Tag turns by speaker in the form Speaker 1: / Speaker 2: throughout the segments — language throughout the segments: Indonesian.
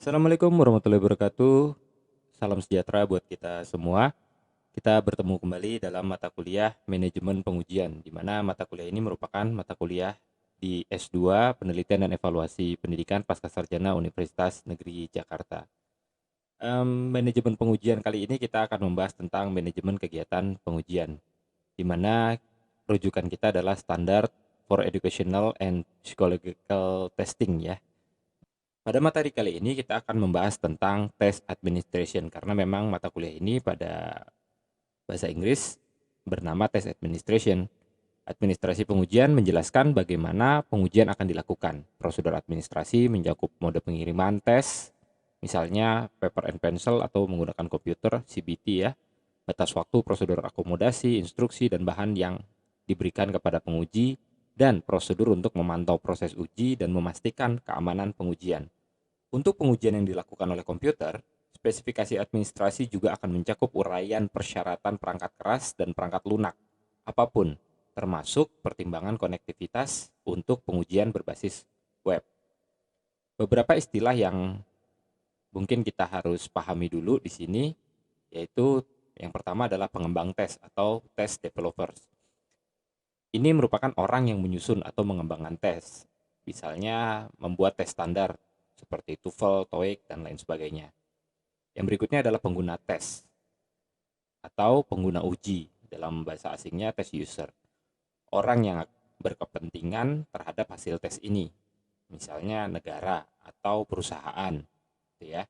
Speaker 1: Assalamualaikum warahmatullahi wabarakatuh. Salam sejahtera buat kita semua. Kita bertemu kembali dalam mata kuliah Manajemen Pengujian, di mana mata kuliah ini merupakan mata kuliah di S2 Penelitian dan Evaluasi Pendidikan Pascasarjana Universitas Negeri Jakarta. Manajemen pengujian kali ini kita akan membahas tentang manajemen kegiatan pengujian, di mana rujukan kita adalah Standard for Educational and Psychological Testing ya. Pada materi kali ini kita akan membahas tentang test administration karena memang mata kuliah ini pada bahasa Inggris bernama test administration. Administrasi pengujian menjelaskan bagaimana pengujian akan dilakukan. Prosedur administrasi mencakup mode pengiriman tes, misalnya paper and pencil atau menggunakan komputer, CBT ya, batas waktu, prosedur akomodasi, instruksi, dan bahan yang diberikan kepada penguji, dan prosedur untuk memantau proses uji dan memastikan keamanan pengujian. Untuk pengujian yang dilakukan oleh komputer, spesifikasi administrasi juga akan mencakup uraian persyaratan perangkat keras dan perangkat lunak, apapun, termasuk pertimbangan konektivitas untuk pengujian berbasis web. Beberapa istilah yang mungkin kita harus pahami dulu di sini, yaitu yang pertama adalah pengembang tes atau test developers. Ini merupakan orang yang menyusun atau mengembangkan tes, misalnya membuat tes standar seperti TOEFL, TOEIC, dan lain sebagainya. Yang berikutnya adalah pengguna tes atau pengguna uji, dalam bahasa asingnya test user. Orang yang berkepentingan terhadap hasil tes ini, misalnya negara atau perusahaan, gitu ya.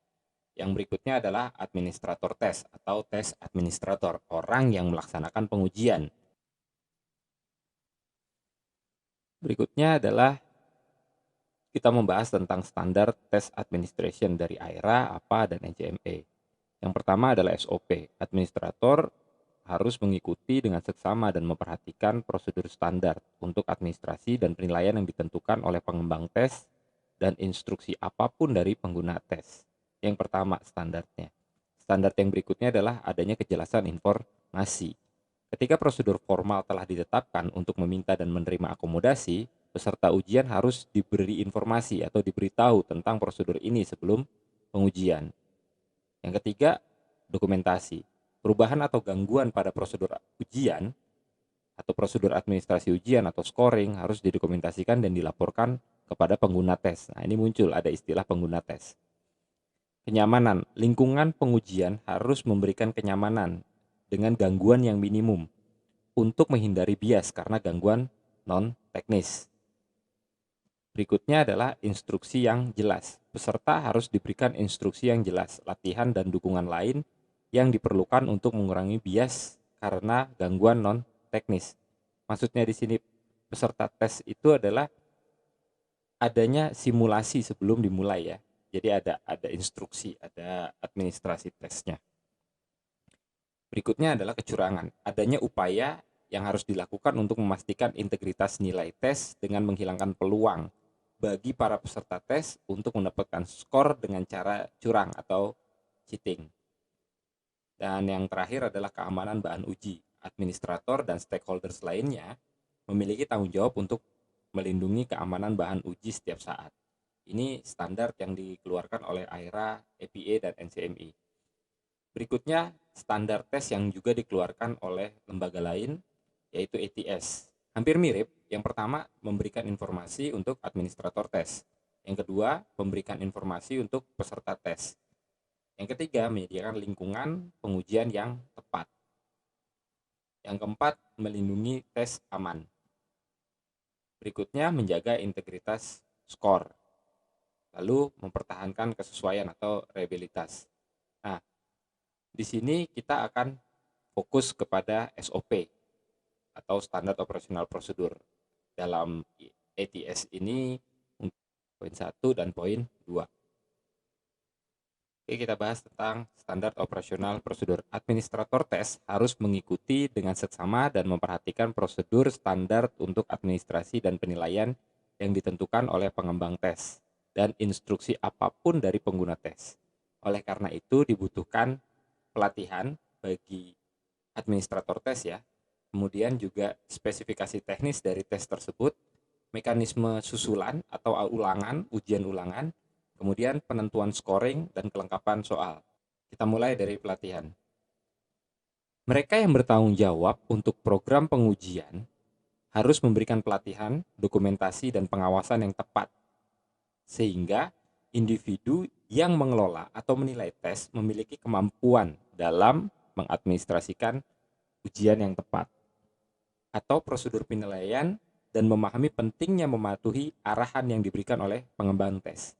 Speaker 1: Yang berikutnya adalah administrator tes atau tes administrator, orang yang melaksanakan pengujian. Berikutnya adalah kita membahas tentang standar test administration dari AERA, APA, dan NCME. Yang pertama adalah SOP. Administrator harus mengikuti dengan seksama dan memperhatikan prosedur standar untuk administrasi dan penilaian yang ditentukan oleh pengembang tes dan instruksi apapun dari pengguna tes. Yang pertama standarnya. Standar yang berikutnya adalah adanya kejelasan informasi. Ketika prosedur formal telah ditetapkan untuk meminta dan menerima akomodasi, peserta ujian harus diberi informasi atau diberitahu tentang prosedur ini sebelum pengujian. Yang ketiga, dokumentasi. Perubahan atau gangguan pada prosedur ujian atau prosedur administrasi ujian atau scoring harus didokumentasikan dan dilaporkan kepada pengguna tes. Nah, ini muncul ada istilah pengguna tes. Kenyamanan. Lingkungan pengujian harus memberikan kenyamanan dengan gangguan yang minimum untuk menghindari bias karena gangguan non-teknis. Berikutnya adalah instruksi yang jelas. Peserta harus diberikan instruksi yang jelas, latihan dan dukungan lain yang diperlukan untuk mengurangi bias karena gangguan non-teknis. Maksudnya di sini peserta tes itu adalah adanya simulasi sebelum dimulai ya. Jadi ada instruksi, ada administrasi tesnya. Berikutnya adalah kecurangan. Adanya upaya yang harus dilakukan untuk memastikan integritas nilai tes dengan menghilangkan peluang bagi para peserta tes untuk mendapatkan skor dengan cara curang atau cheating. Dan yang terakhir adalah keamanan bahan uji. Administrator dan stakeholders lainnya memiliki tanggung jawab untuk melindungi keamanan bahan uji setiap saat. Ini standar yang dikeluarkan oleh AERA, EPA, dan NCME. Berikutnya, standar tes yang juga dikeluarkan oleh lembaga lain, yaitu ATS. Hampir mirip, yang pertama memberikan informasi untuk administrator tes. Yang kedua, memberikan informasi untuk peserta tes. Yang ketiga, menyediakan lingkungan pengujian yang tepat. Yang keempat, melindungi tes aman. Berikutnya, menjaga integritas skor. Lalu, mempertahankan kesesuaian atau reliabilitas. Nah, di sini kita akan fokus kepada SOP atau standar operasional prosedur. Dalam ATS ini poin 1 dan poin 2. Oke, kita bahas tentang standar operasional prosedur. Administrator tes harus mengikuti dengan seksama dan memperhatikan prosedur standar untuk administrasi dan penilaian yang ditentukan oleh pengembang tes dan instruksi apapun dari pengguna tes. Oleh karena itu dibutuhkan pelatihan bagi administrator tes ya. Kemudian juga spesifikasi teknis dari tes tersebut, mekanisme susulan atau ulangan, ujian ulangan, Kemudian penentuan scoring dan kelengkapan soal. Kita mulai dari pelatihan. Mereka yang bertanggung jawab untuk program pengujian harus memberikan pelatihan, dokumentasi, dan pengawasan yang tepat, sehingga individu yang mengelola atau menilai tes memiliki kemampuan dalam mengadministrasikan ujian yang tepat atau prosedur penilaian dan memahami pentingnya mematuhi arahan yang diberikan oleh pengembang tes.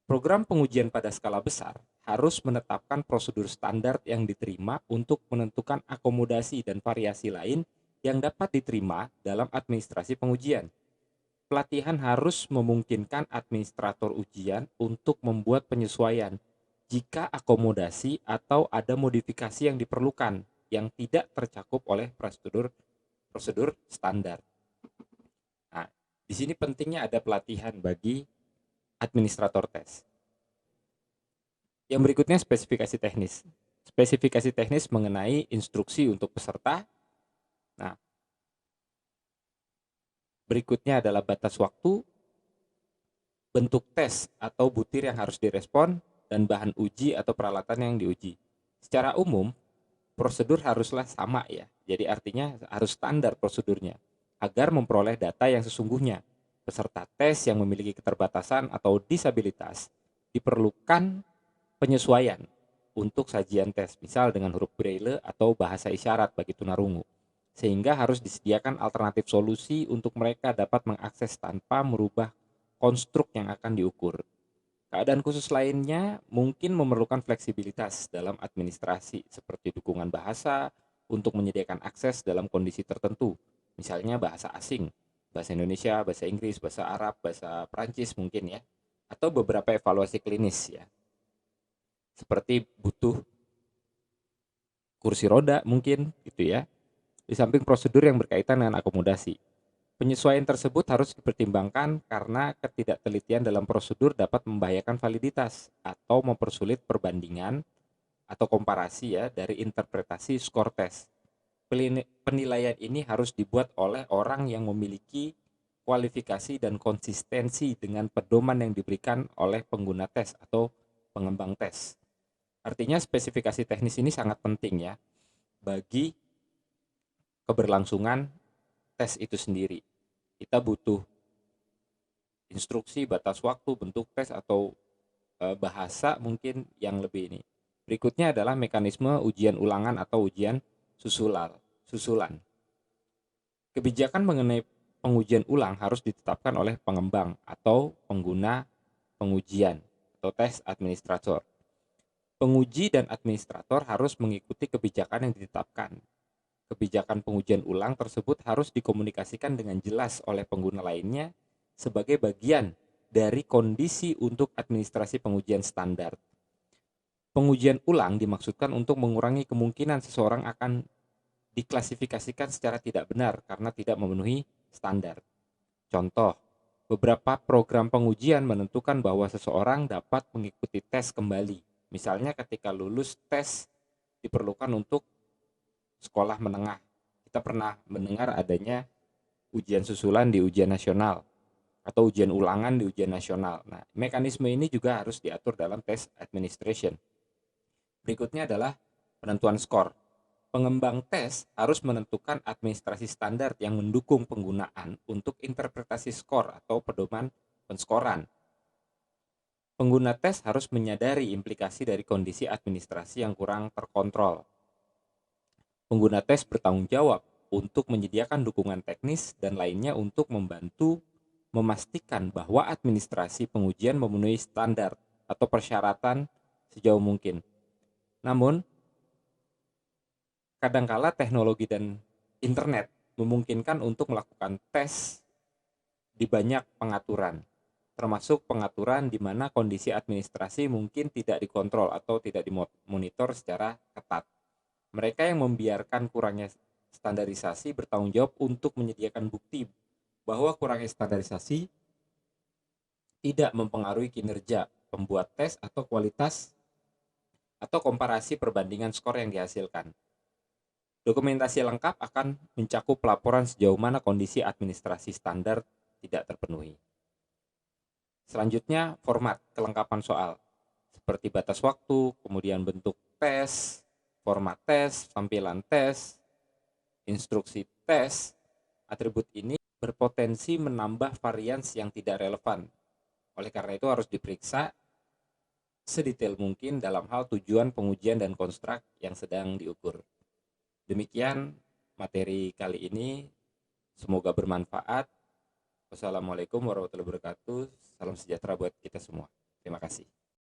Speaker 1: Program pengujian pada skala besar harus menetapkan prosedur standar yang diterima untuk menentukan akomodasi dan variasi lain yang dapat diterima dalam administrasi pengujian. Pelatihan harus memungkinkan administrator ujian untuk membuat penyesuaian jika akomodasi atau ada modifikasi yang diperlukan yang tidak tercakup oleh prosedur standar. Nah, di sini pentingnya ada pelatihan bagi administrator tes. Yang berikutnya spesifikasi teknis. Spesifikasi teknis mengenai instruksi untuk peserta. Nah, berikutnya adalah batas waktu, bentuk tes atau butir yang harus direspon, dan bahan uji atau peralatan yang diuji. Secara umum, prosedur haruslah sama ya. Jadi artinya harus standar prosedurnya agar memperoleh data yang sesungguhnya. Peserta tes yang memiliki keterbatasan atau disabilitas diperlukan penyesuaian untuk sajian tes, misal dengan huruf braille atau bahasa isyarat bagi tunarungu. Sehingga harus disediakan alternatif solusi untuk mereka dapat mengakses tanpa merubah konstruk yang akan diukur. Keadaan khusus lainnya mungkin memerlukan fleksibilitas dalam administrasi, seperti dukungan bahasa untuk menyediakan akses dalam kondisi tertentu, misalnya bahasa asing, bahasa Indonesia, bahasa Inggris, bahasa Arab, bahasa Prancis mungkin ya, atau beberapa evaluasi klinis ya, seperti butuh kursi roda mungkin gitu ya, di samping prosedur yang berkaitan dengan akomodasi. Penyesuaian tersebut harus dipertimbangkan karena ketidaktelitian dalam prosedur dapat membahayakan validitas atau mempersulit perbandingan atau komparasi ya dari interpretasi skor tes. Penilaian ini harus dibuat oleh orang yang memiliki kualifikasi dan konsistensi dengan pedoman yang diberikan oleh pengguna tes atau pengembang tes. Artinya spesifikasi teknis ini sangat penting ya bagi keberlangsungan tes itu sendiri. Kita butuh instruksi, batas waktu, bentuk tes, atau bahasa mungkin yang lebih ini. Berikutnya adalah mekanisme ujian ulangan atau ujian susulan. Kebijakan mengenai pengujian ulang harus ditetapkan oleh pengembang atau pengguna pengujian atau tes administrator. Penguji dan administrator harus mengikuti kebijakan yang ditetapkan. Kebijakan pengujian ulang tersebut harus dikomunikasikan dengan jelas oleh pengguna lainnya sebagai bagian dari kondisi untuk administrasi pengujian standar. Pengujian ulang dimaksudkan untuk mengurangi kemungkinan seseorang akan diklasifikasikan secara tidak benar karena tidak memenuhi standar. Contoh, beberapa program pengujian menentukan bahwa seseorang dapat mengikuti tes kembali. Misalnya ketika lulus tes diperlukan untuk sekolah menengah. Kita pernah mendengar adanya ujian susulan di ujian nasional atau ujian ulangan di ujian nasional. Nah, mekanisme ini juga harus diatur dalam tes administration. Berikutnya adalah penentuan skor. Pengembang tes harus menentukan administrasi standar yang mendukung penggunaan untuk interpretasi skor atau pedoman penskoran. Pengguna tes harus menyadari implikasi dari kondisi administrasi yang kurang terkontrol. Pengguna tes bertanggung jawab untuk menyediakan dukungan teknis dan lainnya untuk membantu memastikan bahwa administrasi pengujian memenuhi standar atau persyaratan sejauh mungkin. Namun, kadangkala teknologi dan internet memungkinkan untuk melakukan tes di banyak pengaturan, termasuk pengaturan di mana kondisi administrasi mungkin tidak dikontrol atau tidak dimonitor secara ketat. Mereka yang membiarkan kurangnya standarisasi bertanggung jawab untuk menyediakan bukti bahwa kurangnya standarisasi tidak mempengaruhi kinerja pembuat tes atau kualitas atau komparasi perbandingan skor yang dihasilkan. Dokumentasi lengkap akan mencakup laporan sejauh mana kondisi administrasi standar tidak terpenuhi. Selanjutnya, format kelengkapan soal, seperti batas waktu, kemudian bentuk tes, format tes, tampilan tes, instruksi tes. Atribut ini berpotensi menambah varians yang tidak relevan. Oleh karena itu harus diperiksa sedetail mungkin dalam hal tujuan pengujian dan konstruk yang sedang diukur. Demikian materi kali ini, semoga bermanfaat. Wassalamualaikum warahmatullahi wabarakatuh. Salam sejahtera buat kita semua. Terima kasih.